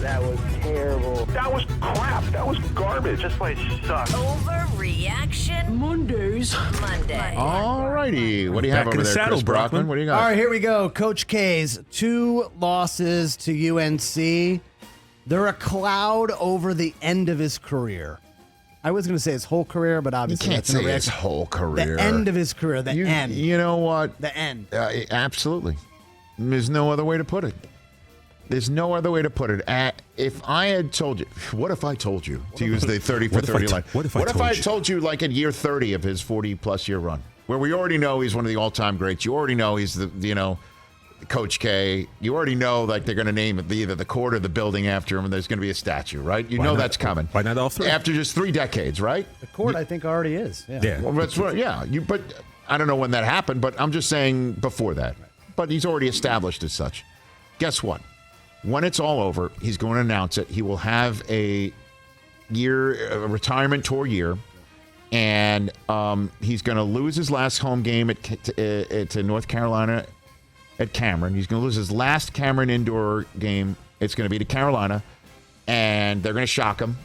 That was terrible. That was crap. That was garbage. This place sucks. Overreaction Monday. All righty. What do you have over there, Chris Brockman? What do you got? All right, here we go. Coach K's 2 losses to UNC. They're a cloud over the end of his career. I was going to say his whole career, but obviously you can't say his whole career. The end of his career, the end. You know what? The end. Absolutely. There's no other way to put it. There's no other way to put it. If I had told you, what if I told you, to use the 30 for 30 line? What if I had told you like at year 30 of his 40-plus year run, where we already know he's one of the all-time greats. You already know he's Coach K. You already know like they're going to name it either the court or the building after him, and there's going to be a statue, right? You know that's coming. Why not all three? After just 3 decades, right? The court, I think, already is. Yeah. Well, that's right. Yeah. But I don't know when that happened, but I'm just saying before that. But he's already established as such. Guess what? When it's all over, he's going to announce it. He will have a retirement tour year, and he's going to lose his last home game to North Carolina at Cameron. He's going to lose his last Cameron indoor game. It's going to be to Carolina, and they're going to shock him.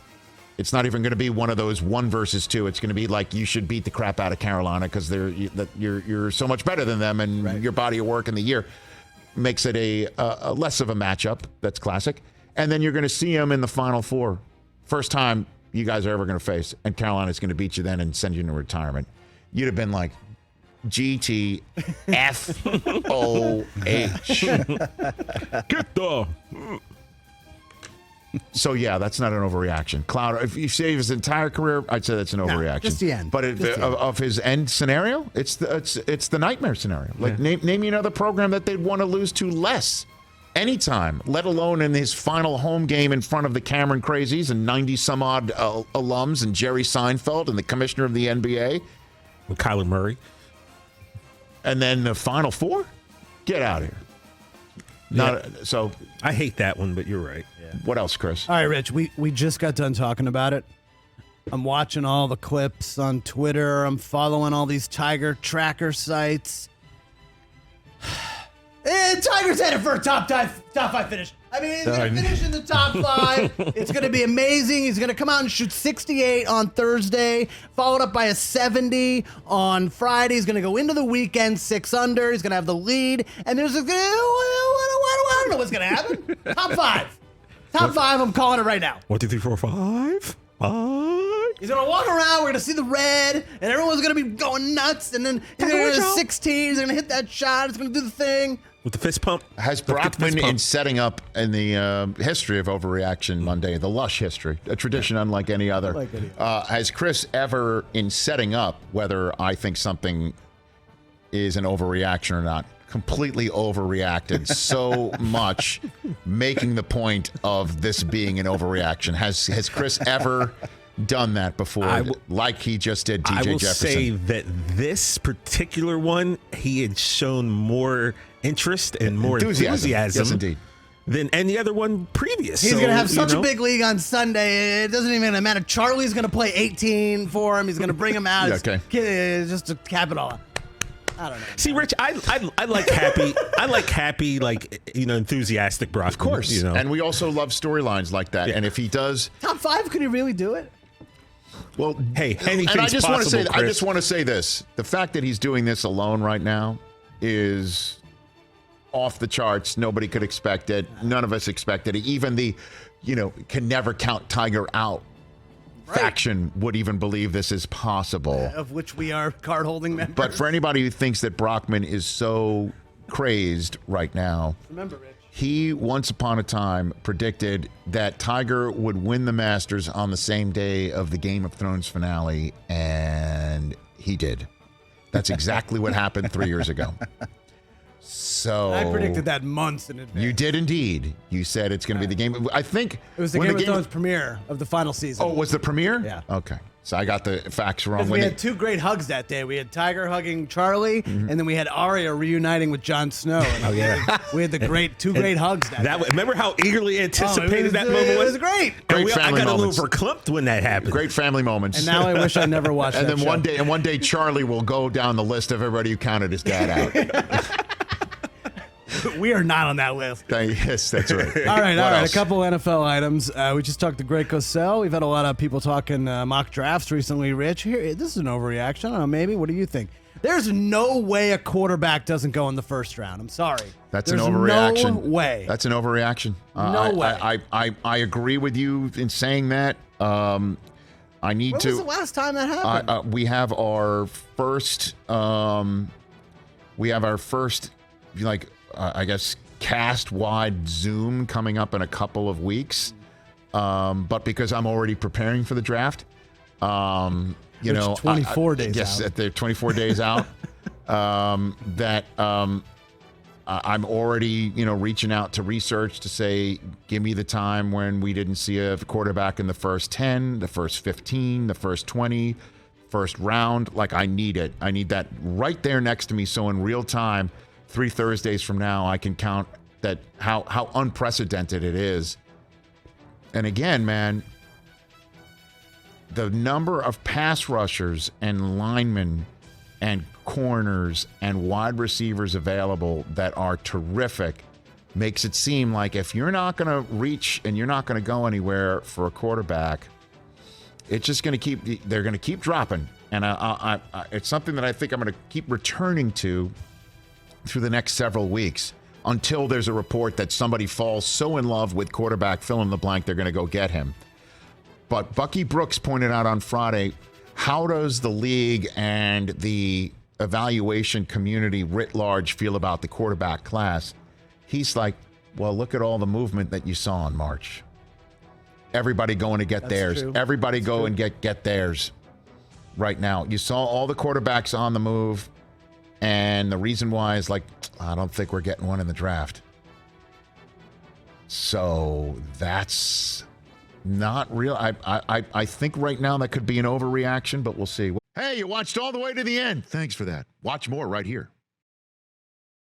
It's not even going to be one of those 1 versus 2. It's going to be like you should beat the crap out of Carolina because you're so much better than them, and your body of work in the year makes it a less of a matchup. That's classic. And then you're going to see him in the Final Four. First time you guys are ever going to face, and Carolina's going to beat you then and send you into retirement. You'd have been like, GTFOH. Get the. So, yeah, that's not an overreaction. Cloud, if you say his entire career, I'd say that's an overreaction. Just the end. But of his end scenario, it's the nightmare scenario. Like, name me another program that they'd want to lose to less anytime, let alone in his final home game in front of the Cameron Crazies and 90-some-odd alums and Jerry Seinfeld and the commissioner of the NBA. With Kyler Murray. And then the Final Four? Get out of here. So I hate that one, but you're right. Yeah. What else, Chris? All right, Rich, we just got done talking about it. I'm watching all the clips on Twitter. I'm following all these Tiger tracker sites. Tiger's headed for a top 5 finish. I mean, he's going to finish in the top 5. It's going to be amazing. He's going to come out and shoot 68 on Thursday, followed up by a 70 on Friday. He's going to go into the weekend 6 under. He's going to have the lead. And there's I don't know what's going to happen. Top 5. Top 5, I'm calling it right now. 1, 2, 3, 4, 5. He's going to walk around. We're going to see the red, and everyone's going to be going nuts. And then he's going to 16. He's going to hit that shot. He's going to do the thing. With the fist pump. Has Brockman, in setting up in the history of Overreaction Monday, the lush history, a tradition unlike any other, has Chris ever, in setting up whether I think something is an overreaction or not, completely overreacted so much, making the point of this being an overreaction? Has Chris ever done that before, like he just did TJ Jefferson? I will say that this particular one, he had shown more interest and more enthusiasm yes, indeed, than any other one previous. He's going to have such a big league on Sunday. It doesn't even matter. Charlie's going to play 18 for him. He's going to bring him out. Just to cap it all. I don't know. See, Rich, I like happy. I like happy, enthusiastic Brock. Of course, and we also love storylines like that. Yeah. And if he does top 5, could he really do it? Well, hey, anything's and I just possible, want to say, I just want to say this: the fact that he's doing this alone right now is off the charts. Nobody could expect it. None of us expected it. Even the, can never count Tiger out faction would even believe this is possible. Of which we are card-holding members. But for anybody who thinks that Brockman is so crazed right now, remember, Rich, he once upon a time predicted that Tiger would win the Masters on the same day of the Game of Thrones finale, and he did. That's exactly what happened 3 years ago. So I predicted that months in advance. You did indeed. You said it's going to be the game. I think it was the Game of Thrones premiere of the final season. Oh, was the premiere? Yeah. Okay. So I got the facts wrong. We had 2 great hugs that day. We had Tiger hugging Charlie, and then we had Arya reuniting with Jon Snow. Oh yeah. We had the 2 great hugs that day. Remember how eagerly anticipated that moment was? It was great. I got a little verklempt when that happened. Great family moments. And now I wish I never watched that then show. one day Charlie will go down the list of everybody who counted his dad out. We are not on that list. Yes, that's right. All right. Else? A couple NFL items. We just talked to Greg Cosell. We've had a lot of people talking mock drafts recently, Rich. Here, this is an overreaction. I don't know, maybe. What do you think? There's no way a quarterback doesn't go in the first round. I'm sorry. That's an overreaction. No way. That's an overreaction. No way. I agree with you in saying that. I need when to. When was the last time that happened? We have our first. I guess, cast-wide Zoom coming up in a couple of weeks. But because I'm already preparing for the draft, 24 days out. Yes, they're 24 days out. I'm already, reaching out to research to say, give me the time when we didn't see a quarterback in the first 10, the first 15, the first 20, first round. Like, I need it. I need that right there next to me. So in real time, 3 Thursdays from now, I can count that how unprecedented it is. And again, man, the number of pass rushers and linemen and corners and wide receivers available that are terrific makes it seem like if you're not going to reach and you're not going to go anywhere for a quarterback, it's just going to they're going to keep dropping. And it's something that I think I'm going to keep returning to through the next several weeks until there's a report that somebody falls so in love with quarterback fill in the blank they're going to go get him. But Bucky Brooks pointed out on Friday, how does the league and the evaluation community writ large feel about the quarterback class? He's like, well, look at all the movement that you saw in March. Everybody going to get theirs. True. Everybody go and get theirs right now. You saw all the quarterbacks on the move, and the reason why is like, I don't think we're getting one in the draft. So that's not real. I think right now that could be an overreaction, but we'll see. Hey, you watched all the way to the end. Thanks for that. Watch more right here.